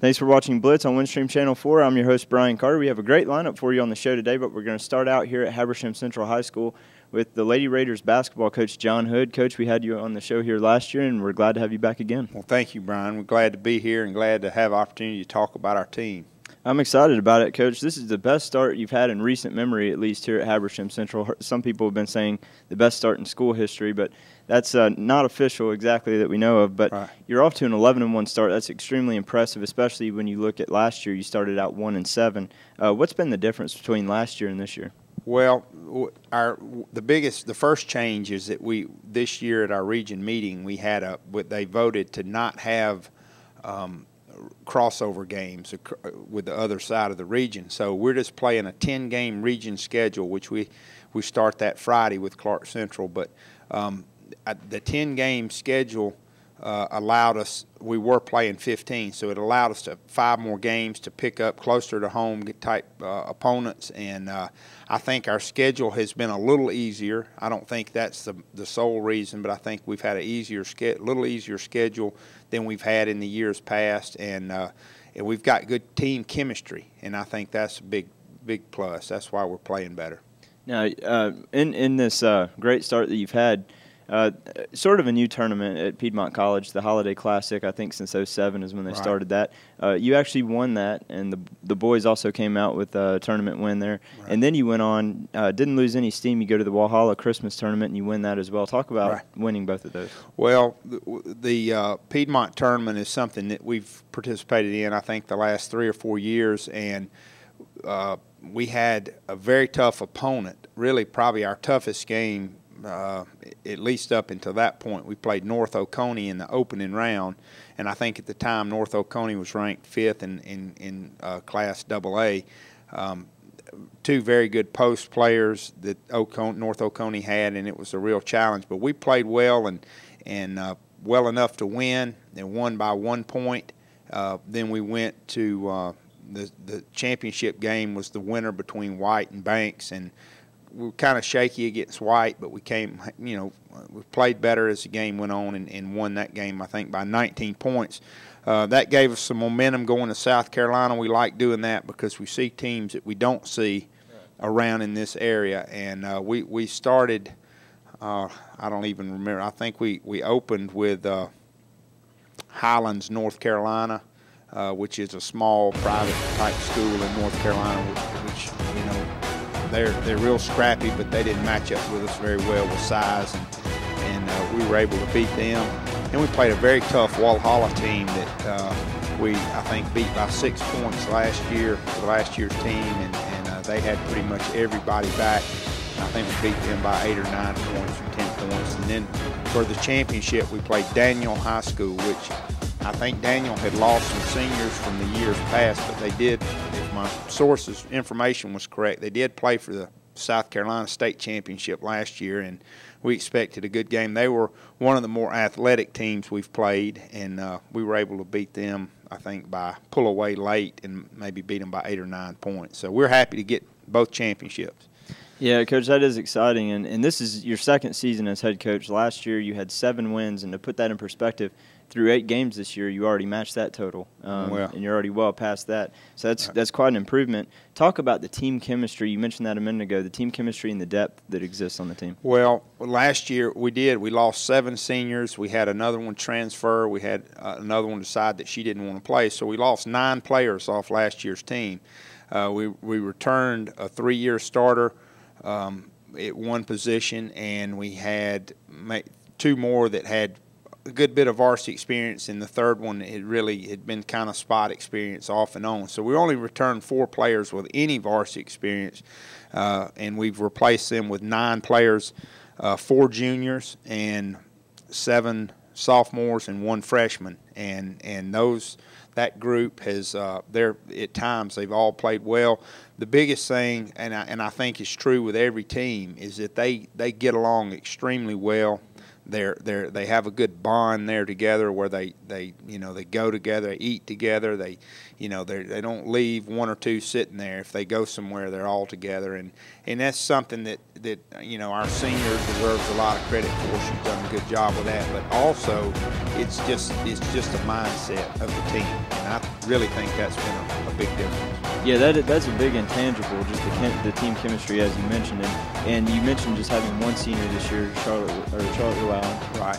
Thanks for watching Blitz on Windstream Channel 4. I'm your host, Brian Carter. We have a great lineup for you on the show today, but we're going to start out here at Habersham Central High School with the Lady Raiders basketball coach, John Hood. Coach, we had you on the show here last year, and we're glad to have you back again. Well, thank you, Brian. We're glad to be here and glad to have opportunity to talk about our team. I'm excited about it, Coach. This is the best start you've had in recent memory, at least here at Habersham Central. Some people have been saying the best start in school history, but that's not official exactly that we know of. But right. You're off to an 11-1 start. That's extremely impressive, especially when you look at last year. You started out 1-7. What's been the difference between last year and this year? Well, the first change is that this year at our region meeting they voted to not have crossover games with the other side of the region. So we're just playing a 10-game region schedule, which we start that Friday with Clark Central. But the 10-game schedule allowed us, we were playing 15, so it allowed us to 5 more games to pick up closer to home type opponents. And I think our schedule has been a little easier. I don't think that's the sole reason, but I think we've had a little easier schedule than we've had in the years past, and we've got good team chemistry, and I think that's a big plus. That's why we're playing better. Now, in this great start that you've had, sort of a new tournament at Piedmont College, the Holiday Classic, I think since '07 is when they started that. You actually won that, and the boys also came out with a tournament win there. Right. And then you went on, didn't lose any steam. You go to the Walhalla Christmas tournament, and you win that as well. Talk about winning both of those. Well, the Piedmont tournament is something that we've participated in, I think, the last 3 or 4 years, and we had a very tough opponent, really probably our toughest game. At least up until that point, we played North Oconee in the opening round, and I think at the time North Oconee was ranked 5th in Class AA. 2 very good post players that North Oconee had, and it was a real challenge. But we played well and well enough to win, and won by 1 point. Then we went to the championship game was the winner between White and Banks, and we were kind of shaky against White, but we played better as the game went on and won that game, I think, by 19 points. That gave us some momentum going to South Carolina. We like doing that because we see teams that we don't see around in this area. And we started, I don't even remember, I think we opened with Highlands, North Carolina, which is a small private type school in North Carolina, which, they're real scrappy, but they didn't match up with us very well with size, and we were able to beat them. And we played a very tough Walhalla team that I think, beat by 6 points last year for last year's team, and they had pretty much everybody back. And I think we beat them by 8 or 9 points or 10 points. And then for the championship, we played Daniel High School, which I think Daniel had lost some seniors from the years past, but they did, if my sources' information was correct, they did play for the South Carolina State Championship last year, and we expected a good game. They were one of the more athletic teams we've played, and we were able to beat them, I think, by pull away late and maybe beat them by 8 or 9 points. So we're happy to get both championships. Yeah, Coach, that is exciting, and this is your second season as head coach. Last year you had 7 wins, and to put that in perspective, through 8 games this year, you already matched that total, and you're already well past that. So that's quite an improvement. Talk about the team chemistry. You mentioned that a minute ago, the team chemistry and the depth that exists on the team. Well, last year we did. We lost 7 seniors. We had another one transfer. We had another one decide that she didn't want to play. So we lost 9 players off last year's team. We returned a 3-year starter at one position, and we had 2 more that had a good bit of varsity experience, and the third one had been kind of spot experience off and on. So we only returned 4 players with any varsity experience, and we've replaced them with 9 players, 4 juniors and 7 sophomores and 1 freshman. And that group has at times they've all played well. The biggest thing, and I think is true with every team, is that they get along extremely well. They have a good bond there together, where they go together, they eat together. They don't leave 1 or 2 sitting there. If they go somewhere, they're all together, and that's something that our senior deserves a lot of credit for. She's done a good job with that. But also, it's just a mindset of the team. And I really think that's been a big difference. Yeah, that's a big intangible, just the team chemistry, as you mentioned, and you mentioned just having one senior this year, Charlotte Llewellyn. Right.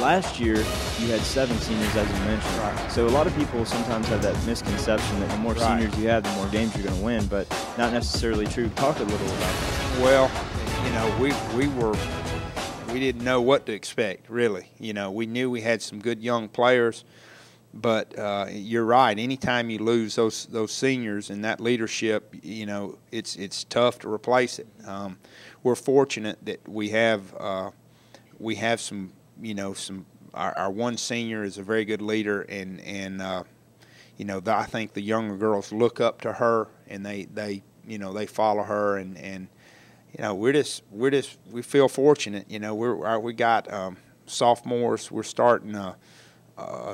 Last year, you had 7 seniors, as you mentioned. Right. So a lot of people sometimes have that misconception that the more seniors you have, the more games you're going to win, but not necessarily true. Talk a little about that. Well, we didn't know what to expect, really. We knew we had some good young players. But you're right. Anytime you lose those seniors and that leadership, it's tough to replace it. We're fortunate that we have some, our one senior is a very good leader, and I think the younger girls look up to her, and they follow her, and we feel fortunate. We got sophomores. We're starting a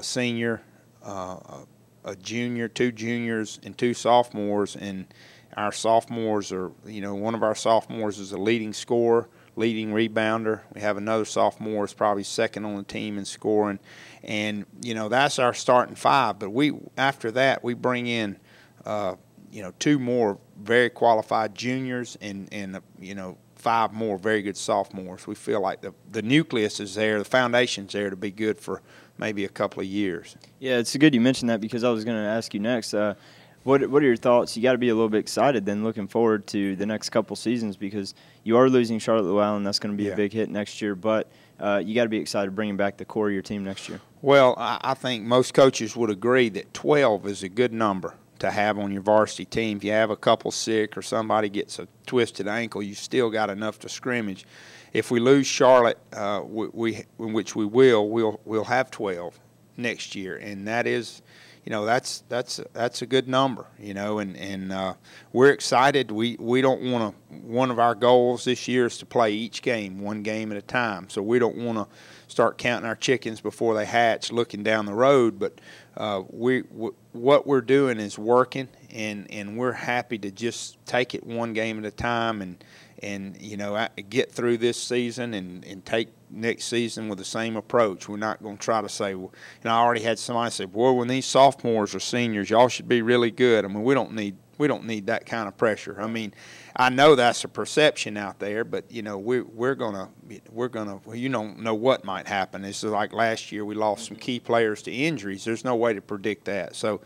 senior, a junior, 2 juniors, and 2 sophomores, and our sophomores are, one of our sophomores is a leading scorer, leading rebounder. We have another sophomore is probably second on the team in scoring, and that's our starting 5. But after that we bring in 2 more very qualified juniors and 5 more very good sophomores. We feel like the nucleus is there, the foundation's there to be good for maybe a couple of years. Yeah, it's good you mentioned that, because I was going to ask you next. What are your thoughts? You got to be a little bit excited then, looking forward to the next couple seasons, because you are losing Charlotte Llewellyn. That's going to be a big hit next year, but you got to be excited bringing back the core of your team next year. Well, I think most coaches would agree that 12 is a good number to have on your varsity team. If you have a couple sick or somebody gets a twisted ankle, you still got enough to scrimmage. If we lose Charlotte, which we will, we'll have 12 next year, and that is, that's a good number, and we're excited. We don't want to. One of our goals this year is to play each game, 1 game at a time. So we don't want to start counting our chickens before they hatch, looking down the road. But what we're doing is working, and we're happy to just take it 1 game at a time, and get through this season and take next season with the same approach. We're not going to try to say, I already had somebody say, boy, when these sophomores are seniors, y'all should be really good. I mean, we don't need that kind of pressure. I mean, I know that's a perception out there, but we're gonna you don't know what might happen. It's like last year we lost some key players to injuries. There's no way to predict that. So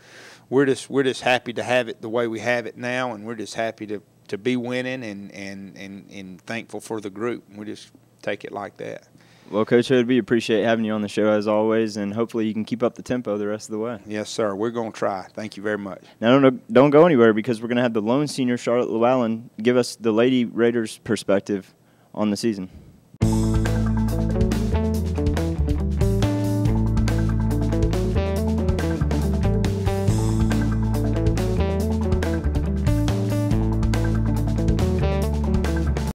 we're just happy to have it the way we have it now, and we're just happy to be winning and thankful for the group. We just take it like that. Well, Coach Hood, we appreciate having you on the show as always, and hopefully you can keep up the tempo the rest of the way. Yes, sir. We're going to try. Thank you very much. Now, don't go anywhere, because we're going to have the lone senior, Charlotte Llewellyn, give us the Lady Raiders perspective on the season.